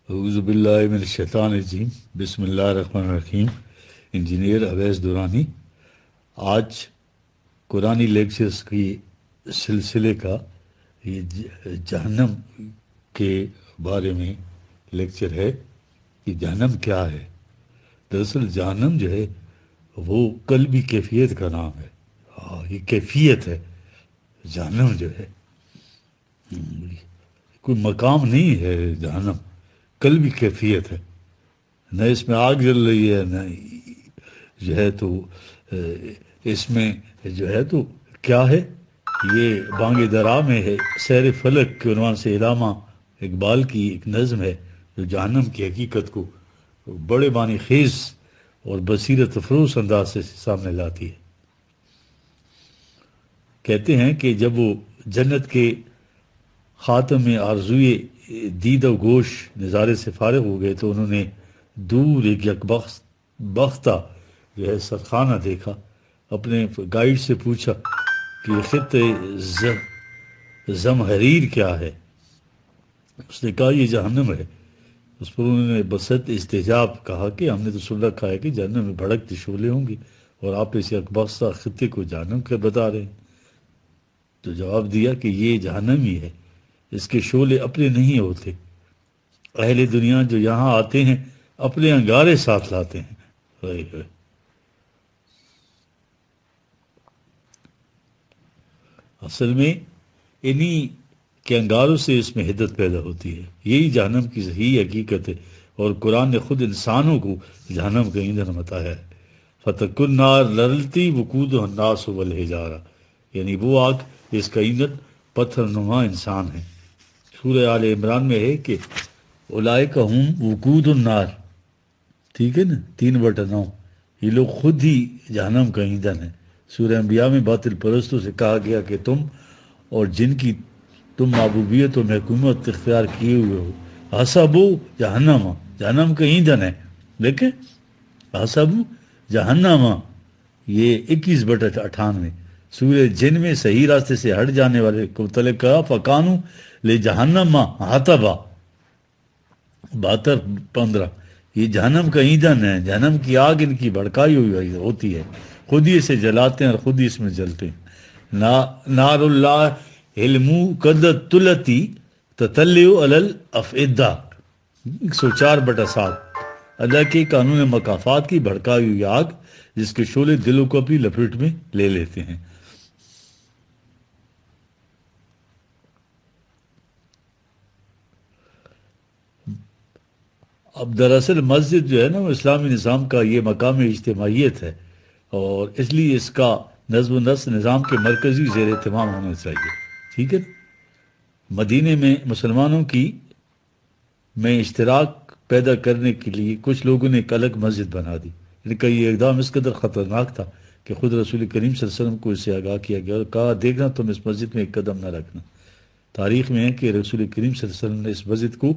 اعوذ باللہ من الشیطان الرجیم، بسم اللہ الرحمن الرحیم۔ انجینئر اویس دورانی آج قرآنی لیکچرز کی سلسلے کا یہ جہنم کے بارے میں لیکچر ہے کہ جہنم کیا ہے۔ دراصل جہنم جو ہے وہ قلبی کیفیت کا نام ہے۔ یہ کیفیت ہے جہنم جو ہے، کوئی مقام نہیں ہے جہنم، قلبی کیفیت ہے۔ نہ اس میں آگ جل رہی ہے، نہ جو ہے تو اس میں جو ہے تو کیا ہے۔ یہ بانگ درا میں ہے، سیر فلک کے عنوان سے علامہ اقبال کی ایک نظم ہے جو جہنم کی حقیقت کو بڑے معنی خیز اور بصیرت افروز انداز سے سامنے لاتی ہے۔ کہتے ہیں کہ جب وہ جنت کے خاتم آرزوئے دید و گوش نظارے سے فارغ ہو گئے تو انہوں نے دور ایک بختہ جو ہے سرخانہ دیکھا۔ اپنے گائیڈ سے پوچھا کہ یہ خطے زمحریر کیا ہے؟ اس نے کہا یہ جہنم ہے۔ اس پر انہوں نے بسط استجاب کہا کہ ہم نے تو سن رکھا ہے کہ جہنم میں بھڑکتی شعلے ہوں گی، اور آپ اس یکبختہ خطے کو جہنم کے بتا رہے ہیں۔ تو جواب دیا کہ یہ جہنم ہی ہے، اس کے شعلے اپنے نہیں ہوتے۔ اہل دنیا جو یہاں آتے ہیں اپنے انگارے ساتھ لاتے ہیں۔ اصل میں انہی کے انگاروں سے اس میں حدت پیدا ہوتی ہے۔ یہی جہنم کی صحیح حقیقت ہے، اور قرآن نے خود انسانوں کو جہنم کا ایندھن بتایا ہے۔ فَتَقُ النَّارُ الَّتِي وَقُودُهَا النَّاسُ وَالْحِجَارَةُ، یعنی وہ آگ جس کا ایندھن پتھر نما انسان ہے۔ سورہ آل عمران میں ہے کہ اولئک ہم وقود النار، ٹھیک ہے نا، 3/9، یہ لوگ خود ہی جہنم کا ایندھن ہے۔ سورہ انبیاء میں باطل پرستوں سے کہا گیا کہ تم اور جن کی تم معبودیت و حکومت اختیار کیے ہوئے ہو، حسبو جہنم، جہنم کا ایندھن ہے۔ دیکھیں حسبو جہنم، یہ 21/98۔ سورہ جن میں صحیح راستے سے ہٹ جانے والے کو متعلق کہا فکانو لے جہنم حطبا، 72/15۔ یہ جہنم کا ایندھن ہے، جہنم کی آگ ان کی بھڑکائی ہوئی ہوتی ہے، خود ہی اسے جلاتے ہیں اور خود ہی اس میں جلتے ہیں۔ نار اللہ علمو قدت تلتی تتلیو الافئدہ، 104/7۔ اللہ کے قانون مکافات کی بھڑکائی ہوئی آگ جس کے شعلے دلوں کو اپنی لپیٹ میں لے لیتے ہیں۔ اب دراصل مسجد جو ہے نا وہ اسلامی نظام کا یہ مقام اجتماعیت ہے، اور اس لیے اس کا نظم و نسق نظام کے مرکزی زیر اہتمام ہونا چاہیے، ٹھیک ہے۔ مدینے میں مسلمانوں کی میں اشتراک پیدا کرنے کے لیے کچھ لوگوں نے ایک الگ مسجد بنا دی۔ ان کا یہ اقدام اس قدر خطرناک تھا کہ خود رسول کریم صلی اللہ علیہ وسلم کو اس سے آگاہ کیا گیا اور کہا دیکھنا تم اس مسجد میں ایک قدم نہ رکھنا۔ تاریخ میں ہے کہ رسول کریم صلی اللہ علیہ وسلم نے اس مسجد کو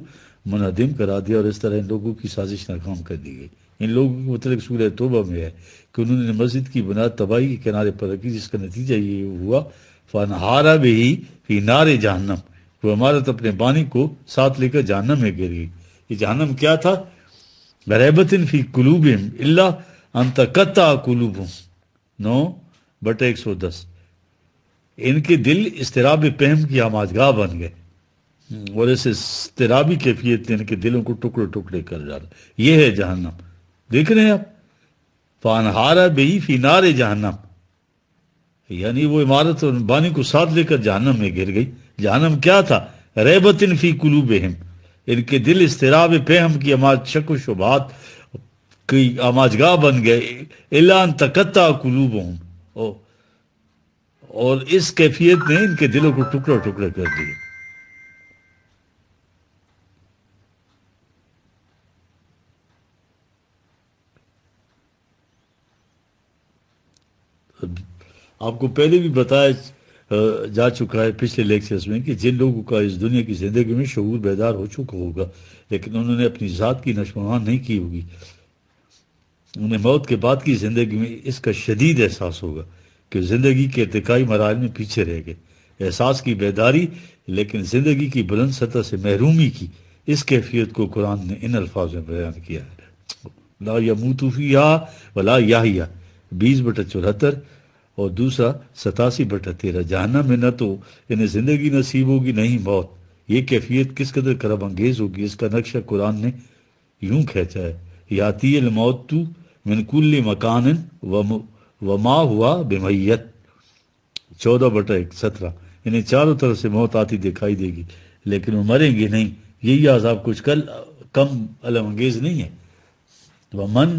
منہدم کرا دیا، اور اس طرح ان لوگوں کی سازش ناکام کر دی گئی۔ ان لوگوں کے متعلق سورہ توبہ میں ہے کہ انہوں نے مسجد کی بنیاد تباہی کے کنارے پر رکھی، جس کا نتیجہ یہ ہوا فَانْحَارَ بِهِ فِي نَارِ جہنم، وہ عمارت اپنے بانی کو ساتھ لے کر جہنم میں گر گئی۔ یہ جہنم کیا تھا؟ غریبۃ فی قلوبہم الا ان تقطع قلوبہم، 9/110۔ ان کے دل اضطراب فہم کی آماجگاہ بن گئے، اور اس اضطرابی کیفیت نے ان کے دلوں کو ٹکڑے ٹکڑے کر ڈالا۔ یہ ہے جہنم، دیکھ رہے ہیں آپ، فَانْحَارَ بِهِ فِي نَارِ جہنم، یعنی وہ عمارت اور بانی کو ساتھ لے کر جہنم میں گر گئی۔ جہنم کیا تھا؟ ریبۃ فی قلوبہم، ان کے دل اضطراب فہم کی شک و شبہات کی آماجگاہ بن گئے، الا ان تقطع قلوبہم، اور اس کیفیت نے ان کے دلوں کو ٹکڑے ٹکڑے کر دیے۔ آپ کو پہلے بھی بتایا جا چکا ہے پچھلے لیکچرز میں کہ جن لوگوں کا اس دنیا کی زندگی میں شعور بیدار ہو چکا ہوگا لیکن انہوں نے اپنی ذات کی نشومان نہیں کی ہوگی، انہیں موت کے بعد کی زندگی میں اس کا شدید احساس ہوگا کہ زندگی کے ارتقائی مراحل میں پیچھے رہ گئے۔ احساس کی بیداری، لیکن زندگی کی بلند سطح سے محرومی کی اس کیفیت کو قرآن نے ان الفاظ میں بیان کیا ہے، لا یموت فیہا ولا یحیا 20/74، اور دوسرا 87/13، جہنم میں نہ تو انہیں زندگی نصیب ہوگی نہ ہی موت۔ یہ کیفیت کس قدر کرم انگیز ہوگی، اس کا نقشہ قرآن نے یوں کھینچا ہے، یاتی الموت من کل مکان وما ہوا بمیت 14/17، انہیں چاروں طرف سے موت آتی دکھائی دے گی لیکن وہ مریں گے نہیں۔ یہی عذاب کچھ کم علم انگیز نہیں ہے۔ ومن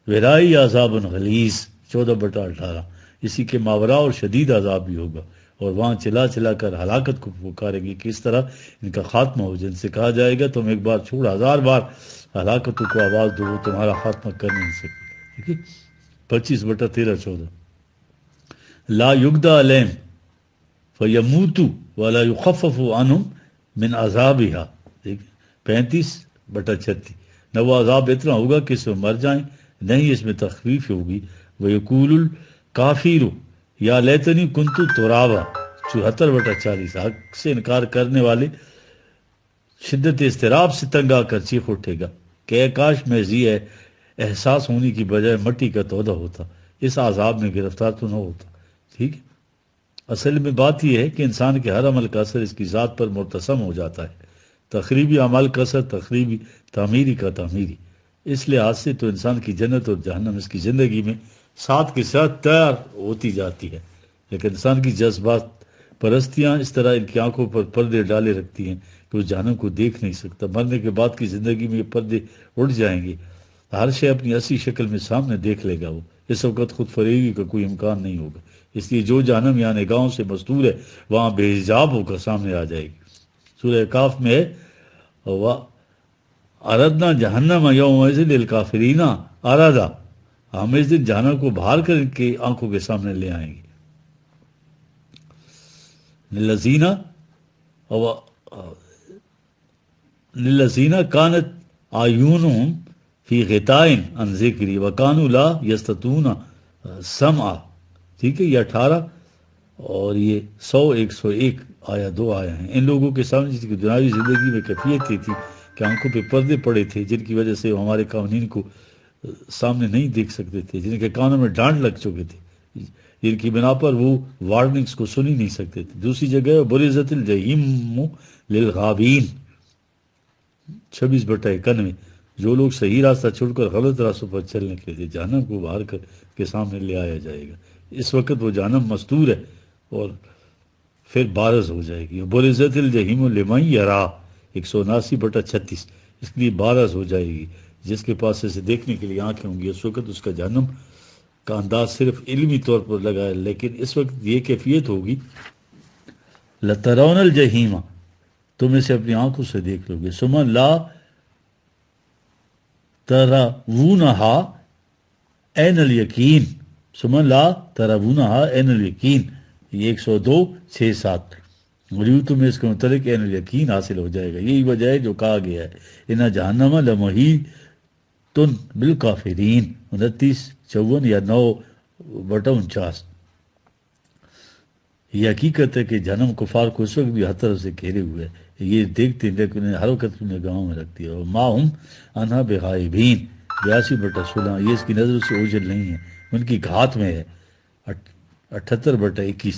ورائی عذاب غلیظ 14/18، اسی کے ماورا اور شدید عذاب بھی ہوگا، اور وہاں چلا چلا کر ہلاکت کو پکارے گی کہ اس طرح ان کا خاتمہ ہو، جن سے کہا جائے گا تم ایک بار چھوڑ 1000 بار ہلاکتوں کو آواز دو وہ تمہارا خاتمہ کر نہیں سکتے۔ ٹھیک ہے، 25/13-14، لا یگدا علیہم فیموتوا ولا یخفف عنہم من عذابہا، 35/36، نہ وہ عذاب اتنا ہوگا کہ اس میں مر جائیں، نہیں اس میں تخفیف ہوگی۔ وَيَقُولُ الْكَافِرُ یا لیتنی کنت ترابا 74/40، حق سے انکار کرنے والے شدت اضطراب سے تنگ آ کر چیخ اٹھے گا کہ اے کاش میں احساس ہونے کی بجائے مٹی کا تودہ ہوتا، اس عذاب میں گرفتار تو نہ ہوتا۔ ٹھیک ہے، اصل میں بات یہ ہے کہ انسان کے ہر عمل کا اثر اس کی ذات پر مرتسم ہو جاتا ہے، تخریبی عمل کا اثر تخریبی، تعمیری کا تعمیری۔ اس لحاظ سے تو انسان کی جنت اور جہنم اس کی زندگی میں ساتھ کے ساتھ تیار ہوتی جاتی ہے، لیکن انسان کی جذبات پرستیاں اس طرح ان کی آنکھوں پر پردے ڈالے رکھتی ہیں کہ وہ جہنم کو دیکھ نہیں سکتا۔ مرنے کے بعد کی زندگی میں یہ پردے اڑ جائیں گے، ہر شے اپنی اصلی شکل میں سامنے دیکھ لے گا، وہ اس وقت خود فریبی کا کوئی امکان نہیں ہوگا۔ اس لیے جو جہنم یا نگاہوں سے مستور ہے وہاں بے حجاب ہو کر سامنے آ جائے گی۔ سورہ کاف میں ہے اردنا جہنم یومئذ للکافرین اردا، ہم اس دن جہنم کو بھار کر ان کی آنکھوں کے سامنے لے آئیں گے۔ للذین کانت اعینہم فی غطاء عن ذکری وکانوا لا یستطیعون سمعا، ٹھیک ہے، یہ 18 اور یہ 101 آیا 2 آیا ہیں۔ ان لوگوں کے سامنے جس کی دنیاوی زندگی میں کیفیت یہ تھی کہ آنکھوں پہ پردے پڑے تھے جن کی وجہ سے وہ ہمارے قوانین کو سامنے نہیں دیکھ سکتے تھے، جن کے کانوں میں ڈانٹ لگ چکے تھے، جن کی بنا پر وہ وارننگز کو سن ہی نہیں سکتے تھے۔ دوسری جگہ برزت الجحیم للغابین 26/91، جو لوگ صحیح راستہ چھوڑ کر غلط راستوں پر چل نکلے تھے جہنم کو باہر کر کے سامنے لے آیا جائے گا۔ اس وقت وہ جہنم مستور ہے اور پھر بارز ہو جائے گی۔ برزت الجحیم لمن یرا 179/36، اس لیے بارز ہو جائے گی جس کے پاس اسے دیکھنے کے لیے آنکھیں ہوں گی۔ اس وقت اس کا جہنم کا انداز صرف علمی طور پر لگا ہے، لیکن اس وقت یہ کیفیت ہوگی لترون الجحیم، تم اسے اپنی آنکھوں سے دیکھ لو گے، ثم لا ترونہا عین الیقین، ثم لا ترونہا عین الیقین، یہ 102-6-7، ولیو تمہیں اس کے متعلق عین الیقین حاصل ہو جائے گا۔ یہی وجہ ہے جو کہا گیا ہے ان جہنم لمحیط بالکافرین 29-54 یا 9/49۔ یہ حقیقت ہے کہ جہنم کفار کو اس وقت بھی ہر طرف سے گھیرے ہوئے ہے، یہ دیکھتے ہیں لیکن انہیں ہر وقت اپنے نگاہوں میں رکھتی ہے۔ اور ما ہم عنہا بغائبین 82/16، یہ اس کی نظر سے اوجھل نہیں ہے، ان کی گھات میں ہے۔ 78/21،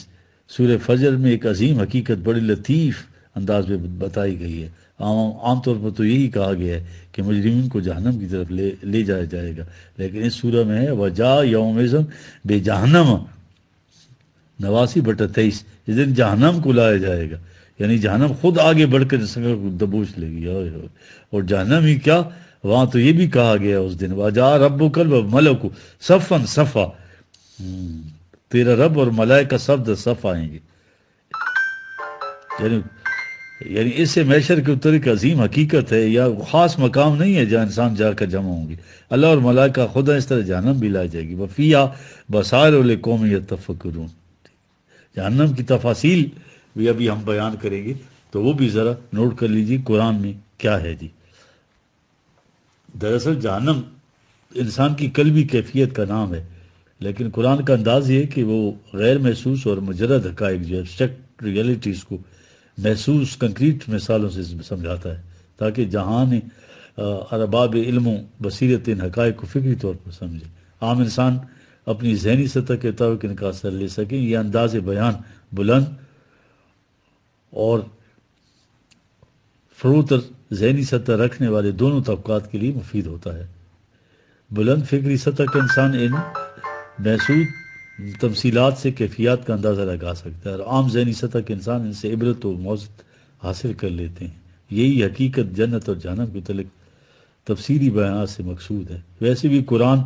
سورہ فجر میں ایک عظیم حقیقت بڑی لطیف انداز میں بتائی گئی ہے۔ عام طور پر تو یہی کہا گیا ہے کہ مجرمین کو جہنم کی طرف لے جایا جائے گا، لیکن اس سورہ میں ہے وجا یومئذ بے جہنم 89/23، اس دن جہنم کو لایا جائے گا، یعنی جہنم خود آگے بڑھ کر اس کو دبوچ لے گی۔ اور جہنم ہی کیا، وہاں تو یہ بھی کہا گیا اس دن وجا ربک والملک صفا صفا، تیرا رب اور ملائکہ صف در صف آئیں گے۔ یعنی اس سے محشر کے اتر ایک عظیم حقیقت ہے، یا خاص مقام نہیں ہے جہاں انسان جا کر جمع ہوں گے، اللہ اور ملائکہ خدا اس طرح جہنم بھی لائی جائے گی۔ وفیہا بصائر لقوم یتفکرون، جہنم کی تفاصیل بھی ابھی ہم بیان کریں گے، تو وہ بھی ذرا نوٹ کر لیجیے قرآن میں کیا ہے جی۔ دراصل جہنم انسان کی قلبی کیفیت کا نام ہے، لیکن قرآن کا انداز یہ ہے کہ وہ غیر محسوس اور مجرد حقائق جو ایبسٹریکٹ ریئلٹیز کو محسوس کنکریٹ مثالوں سے سمجھاتا ہے۔ تاکہ جہان ارباب علم و بصیرت ان حقائق کو فکری طور پر سمجھے، عام انسان اپنی ذہنی سطح کے مطابق ان کا اثر لے سکیں۔ یہ انداز بیان بلند اور فروتر ذہنی سطح رکھنے والے دونوں طبقات کے لیے مفید ہوتا ہے۔ بلند فکری سطح کا انسان ان محسوس تمثیلات سے کیفیات کا اندازہ لگا سکتا ہے، اور عام ذہنی سطح کے انسان ان سے عبرت و موعظت حاصل کر لیتے ہیں۔ یہی حقیقت جنت اور جہنم کے متعلق تفصیلی بیانات سے مقصود ہے۔ ویسے بھی قرآن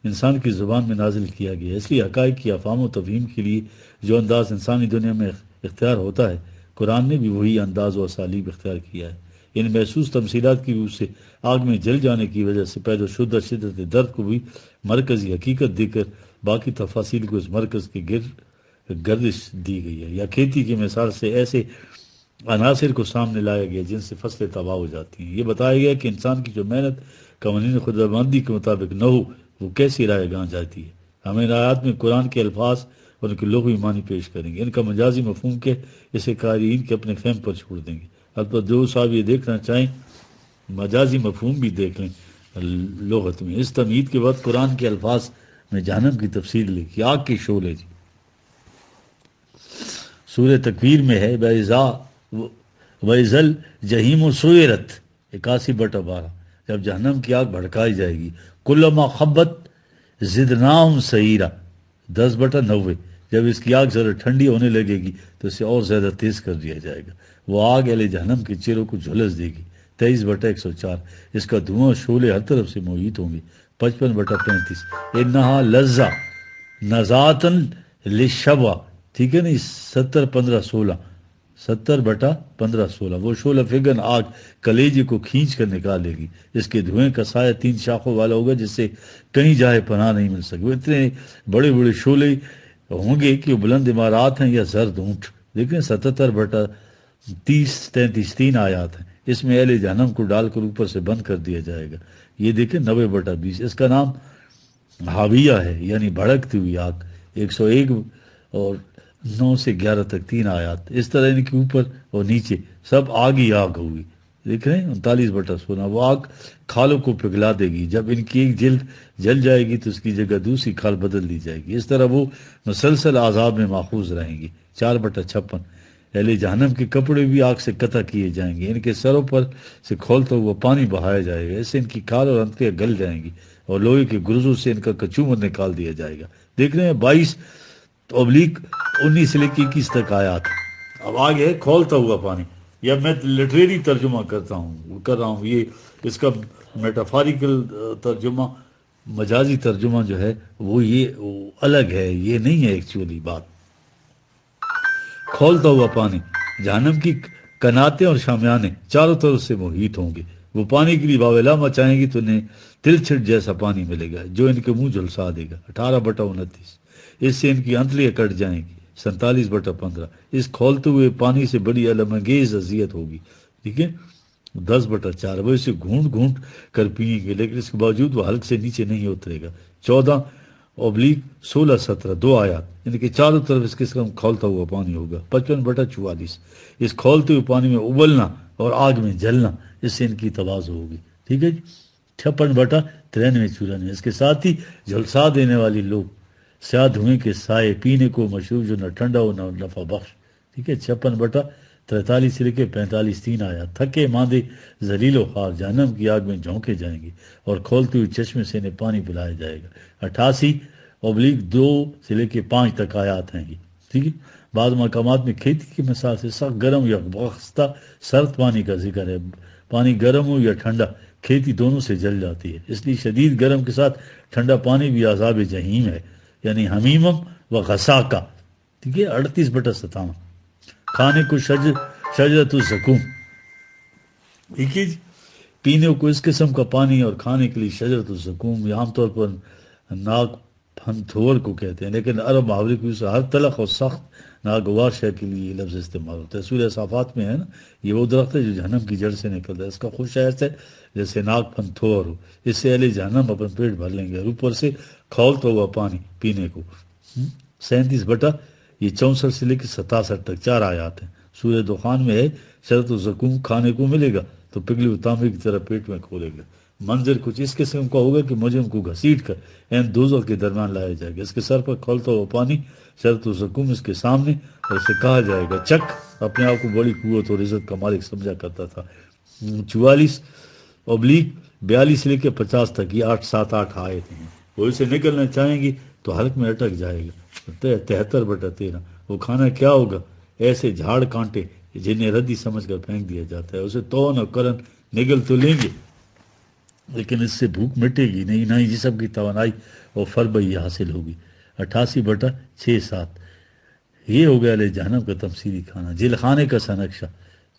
انسان کی زبان میں نازل کیا گیا ہے، اس لیے حقائق کی افہام و تفہیم کے لیے جو انداز انسانی دنیا میں اختیار ہوتا ہے، قرآن نے بھی وہی انداز و اسالیب اختیار کیا ہے۔ ان محسوس تمثیلات کی روح سے آگ میں جل جانے کی وجہ سے پیدا شدہ شدت درد کو بھی مرکزی حقیقت دے کر باقی تفاصیل کو اس مرکز کے گردش دی گئی ہے۔ یا کھیتی کی مثال سے ایسے عناصر کو سامنے لایا گیا جن سے فصلیں تباہ ہو جاتی ہیں۔ یہ بتایا گیا کہ انسان کی جو محنت قوانین خداوندی کے مطابق نہ ہو وہ کیسی رائے گاہ جاتی ہے۔ ہم ان آیات میں قرآن کے الفاظ اور ان کے لغوی معنی پیش کریں گے، ان کا مجازی مفہوم کے اسے قارئین کے اپنے فہم پر چھوڑ دیں گے۔ البتہ جو صاحب یہ دیکھنا چاہیں مجازی مفہوم بھی دیکھ لیں لغت میں۔ اس تمہید کے بعد قرآن کے الفاظ میں جہنم کی تفصیل لکھی، آگ کے شعلے جی۔ سورہ تکویر میں ہے وَإِذَا الْجَحِيمُ سُعِّرَتْ 81/12، جب جہنم کی آگ بھڑکائی جائے گی، کُلَّمَا خَبَّتْ زِدْنَاهُمْ سَعِيرًا 10/90، جب اس کی آگ ذرا ٹھنڈی ہونے لگے گی تو اسے اور زیادہ تیز کر دیا جائے گا، وہ آگ اہل جہنم کے چہروں کو جھلس دے گی 23/104، اس کا دھواں شعلے ہر طرف سے محیط ہوں گے 55/35، انہا لظہ نزاتن للشوا، ٹھیک ہے نا، 70/15/16، 70/15/16، وہ شعلہ فگن آگ کلیجے کو کھینچ کر نکالے گی، اس کے دھوئیں کا سایہ 3 شاخوں والا ہوگا جس سے کہیں جائے پناہ نہیں مل سکے۔ وہ اتنے بڑے بڑے شعلے ہوں گے کہ وہ بلند عمارات ہیں یا زرد اونٹ۔ دیکھیں 77/30-33 3 آیات ہیں، اس میں اہل جہنم کو ڈال کر اوپر سے بند کر دیا جائے گا۔ یہ دیکھیں 90/20، اس کا نام حاویہ ہے، یعنی بھڑکتی ہوئی آگ، 101 اور 9 سے 11 تک 3 آیات۔ اس طرح ان کے اوپر اور نیچے سب آگ ہی آگ ہوگی۔ دیکھ رہے ہیں 39/16، وہ آگ کھالوں کو پگھلا دے گی، جب ان کی ایک جلد جل جائے گی تو اس کی جگہ دوسری کھال بدل دی جائے گی، اس طرح وہ مسلسل عذاب میں ماخوذ رہیں گی۔ 4/56، اہل جہنم کے کپڑے بھی آگ سے قطع کیے جائیں گے، ان کے سروں پر سے کھولتا ہوا پانی بہایا جائے گا، اس سے ان کی کھال اور انتڑیاں گل جائیں گی اور لوہے کے گرزوں سے ان کا کچومر نکال دیا جائے گا۔ دیکھ رہے ہیں 22/19 سے لے کے 21 تک آیات۔ اب آگے ہے کھولتا ہوا پانی، یا میں لٹریری ترجمہ کر رہا ہوں، یہ اس کا میٹافاریکل ترجمہ، مجازی ترجمہ جو ہے وہ الگ ہے، یہ نہیں ہے ایکچولی بات۔ کھولتا ہوا پانی، جہنم کی کناتیں اور شامیانے چاروں طرف سے محیط ہوں گے، وہ پانی کے لیے واویلا مچائیں گی تو انہیں تلچھٹ جیسا پانی ملے گا جو ان کے منہ جھلسا دے گا۔ 18/29، اس سے ان کی انتڑیاں کٹ جائیں گی۔ 47/15، اس کھولتے ہوئے پانی سے بڑی علم انگیز اذیت ہوگی، ٹھیک ہے۔ 10/4، وہ اسے گھونٹ گھونٹ کر پیئیں گے لیکن اس کے باوجود وہ حلق سے نیچے نہیں اترے گا۔ 14/16-17، 2 آیات، ان کے چاروں طرف اس قسم کھولتا ہوا پانی ہوگا۔ 55/44، اس کھولتے ہوئے پانی میں ابلنا اور آگ میں جلنا، اس سے ان کی تواضع ہوگی، ٹھیک ہے جی۔ 56/93-94، اس کے ساتھ ہی جھلسا دینے والی لوگ سیاہ دھوئیں کے سائے، پینے کو مشروب جو نہ ٹھنڈا ہو نہ نفع بخش، ٹھیک ہے۔ 56/43 سے لے کے 45 3 آیات، تھکے ماندے ذلیل و خوار جہنم کی آگ میں جھونکے جائیں گے اور کھولتے ہوئے چشمے سے انہیں پانی پلایا جائے گا۔ 88/2 سے لے کے 5 تک آیات ہیں یہ، ٹھیک ہے۔ بعض مقامات میں کھیتی کی مثال سے سخت گرم یا بخستہ سرد پانی کا ذکر ہے، پانی گرم ہو یا ٹھنڈا کھیتی دونوں سے جل جاتی ہے، اس لیے شدید گرم کے ساتھ ٹھنڈا پانی بھی عذاب جہنم ہے، یعنی حمیمم و غساقہ، ٹھیک ہے۔ 38/57، کھانے کو شجرۃ الزقوم، ٹھیک ہے جی، پینے کو اس قسم کا پانی اور کھانے کے لیے شجرۃ الزقوم، یہ عام طور پر ناک پھنتھور کو کہتے ہیں، لیکن عرب محاورے کی سے ہر تلخ اور سخت ناگوار شے کے لیے یہ لفظ استعمال ہوتا ہے۔ سورہ صافات میں ہے نا، یہ وہ درخت ہے جو جہنم کی جڑ سے نکلتا ہے، اس کا خوش ایسے جیسے ناک پھنتھور ہو، اس سے اہل جہنم اپنا پیٹ بھر لیں گے اور اوپر سے کھولتا ہوا پانی پینے کو۔ 37/64 سے لے کے 67 تک 4 آیات ہیں۔ سورہ دخان میں ہے شجرۃ الزقوم کھانے کو ملے گا تو پگھلے تانبے کی طرح پیٹ میں کھولے گا۔ منظر کچھ اس قسم کا ہوگا کہ مجرم کو گھسیٹ کر این دوزخ کے درمیان لایا جائے گا، اس کے سر پر کھولتا ہوا پانی شرط و سکون اس کے سامنے، اور اسے کہا جائے گا چک، اپنے آپ کو بڑی قوت اور عزت کا مالک سمجھا کرتا تھا۔ 44/42 لے کے 50 تک یہ 7-8 آیت ہیں۔ وہ اسے نکلنا چاہیں گی تو حلق میں اٹک جائے گا۔ 73/13 وہ کھانا کیا ہوگا؟ ایسے جھاڑ کانٹے جنہیں ردی سمجھ کر پھینک دیا جاتا ہے۔ اسے تون اور کرن نگل تو لیں گے لیکن اس سے بھوک مٹے گی نہیں، نہ ہی جسم کی توانائی اور فربئی حاصل ہوگی۔ 88/6-7 یہ ہو گیا علیہ جہنم کا تمثیلی کھانا۔ جیل خانے کا سا نقشہ،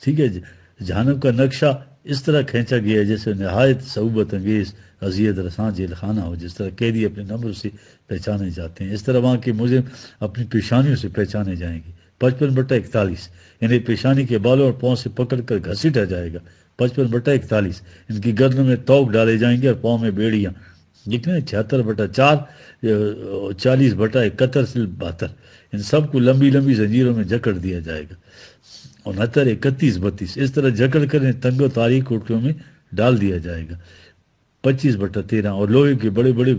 ٹھیک ہے جی، جہنم کا نقشہ اس طرح کھینچا گیا ہے جیسے نہایت صعوبت انگیز اذیت رساں جیل خانہ ہو، جس طرح قیدی اپنے نمبر سے پہچانے جاتے ہیں، اس طرح وہاں کے مجرم اپنی پیشانیوں سے پہچانے جائیں گے۔ 55/41 انہیں پیشانی کے بالوں اور پاؤں سے پکڑ کر گھسیٹا جائے گا۔ 55/41 ان کی گردنوں میں توق ڈالے جائیں گے اور پاؤں میں بیڑیاں، لکھنا ہے 76/4 40/71 ان سب کو لمبی لمبی زنجیروں میں جکڑ دیا جائے گا۔ 69/31-32 اس طرح جکڑ کر انہیں تنگ و تاریک کوٹریوں میں ڈال دیا جائے گا۔ 25/13 اور لوہے کے بڑے بڑے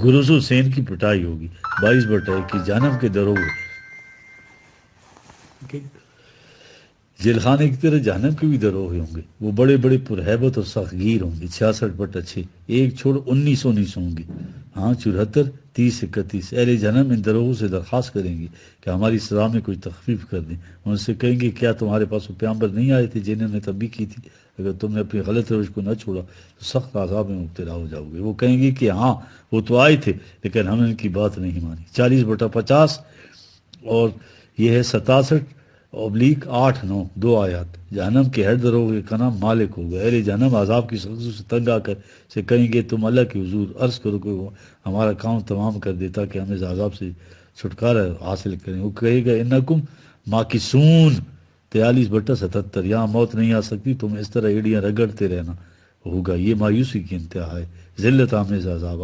گرزوں سے ان کی پٹائی ہوگی۔ 22/21 جہنم کے دروگے جیل خانے کی طرح جہنم کے بھی دروگے ہوں گے، وہ بڑے بڑے پرہیبت اور سخت گیر ہوں گے۔ 66/6 ایک چھوڑ 19 ہوں گے۔ 74-30-31 اہل جہنم ان دروغوں سے درخواست کریں گے کہ ہماری سزا میں کوئی تخفیف کر دیں۔ ان سے کہیں گے کیا تمہارے پاس وہ پیغمبر نہیں آئے تھے جنہوں نے تبلیغ کی تھی؟ اگر تم نے اپنی غلط روش کو نہ چھوڑا تو سخت عذاب میں مبتلا ہو جاؤ گے۔ وہ کہیں گے کہ ہاں وہ تو آئے تھے لیکن ہم نے ان کی بات نہیں مانی۔ 40/50 اور یہ ہے 67/8-9 2 آیات۔ جہنم کے ہر دروغے کا نام مالک ہوگا۔ اہل جہنم عذاب کی سختیوں سے تنگ آ کر سے کہیں گے تم اللہ کے حضور عرض کرو کہ وہ ہمارا کام تمام کر دیتا کہ ہم اس عذاب سے چھٹکارا حاصل کریں۔ وہ کہے گا انکم ماکسون 43/77 یہاں موت نہیں آ سکتی، تم اس طرح ایڑیاں رگڑتے رہنا ہوگا۔ یہ مایوسی کی انتہا ہے، ذلت آمیز عذاب۔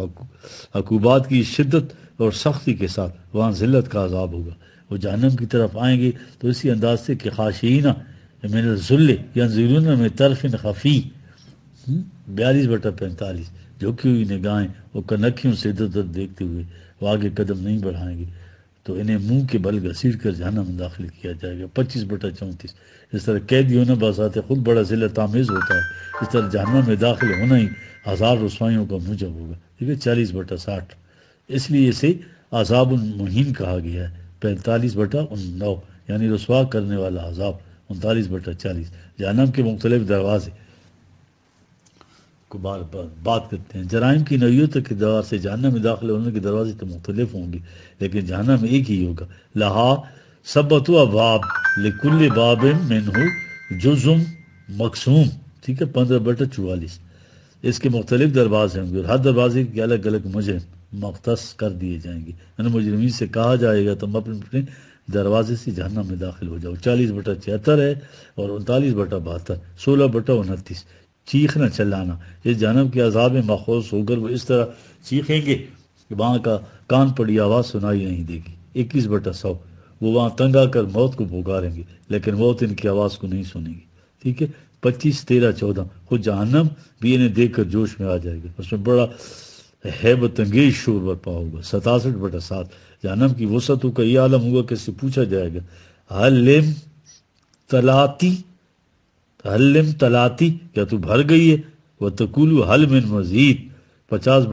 عقوبات کی شدت اور سختی کے ساتھ وہاں ذلت کا عذاب ہوگا۔ وہ جہنم کی طرف آئیں گے تو اسی انداز سے کہ خاشعین من الذل ینظرون من طرف خفی 42/45 جھکی ہوئی نگاہیں اور کنکھیوں سے ادھر ادھر دیکھتے ہوئے وہ آگے قدم نہیں بڑھائیں گے تو انہیں منہ کے بل گھسیٹ کر جہنم میں داخل کیا جائے گا۔ 25/34 اس طرح قیدی ہونا بذات خود بڑا ذلت آمیز ہوتا ہے، اس طرح جہنم میں داخل ہونا ہی ہزار رسوائیوں کا موجب ہوگا۔ ٹھیک ہے 40/60 اس لیے اسے عذاب المہین کہا گیا ہے۔ 45/9 یعنی رسوا کرنے والا عذاب۔ 39/40 جہنم کے مختلف دروازے کو بات کرتے ہیں۔ جرائم کی نوعیت کے اعتبار سے جہنم میں داخل ہونے کے دروازے تو مختلف ہوں گے لیکن جہنم ایک ہی ہوگا۔ لہا سبۃ ابواب لکل باب منہ جزء مقسوم، ٹھیک ہے 15/44 اس کے مختلف دروازے ہوں گے اور ہر دروازے کے الگ الگ مجرم مختص کر دیے جائیں گے۔ ان مجرمین سے کہا جائے گا تم اپنے اپنے دروازے سے جہنم میں داخل ہو جاؤ۔ 40/76 ہے اور 39/72 16/29 چیخنا چلانا، اس جہنم کے عذاب میں ماخوذ ہو کر وہ اس طرح چیخیں گے کہ وہاں کا کان پڑی آواز سنائی نہیں دے گی۔ 21/100 وہ وہاں تنگ آ کر موت کو پکاریں گے لیکن موت ان کی آواز کو نہیں سنے گی۔ ٹھیک ہے 25-13-14 خود جہنم بھی انہیں دیکھ کر جوش میں آ جائے گا، اس میں بڑا ہیبت انگیز شور برپا ہوگا۔ 67/7 جہنم کی وسعتوں کا یہ عالم ہوگا کہ اس سے پوچھا جائے گا حلم تلاتی کیا تو بھر گئی ہے؟ وَتَقُولُ حَلْ مِن مزید 50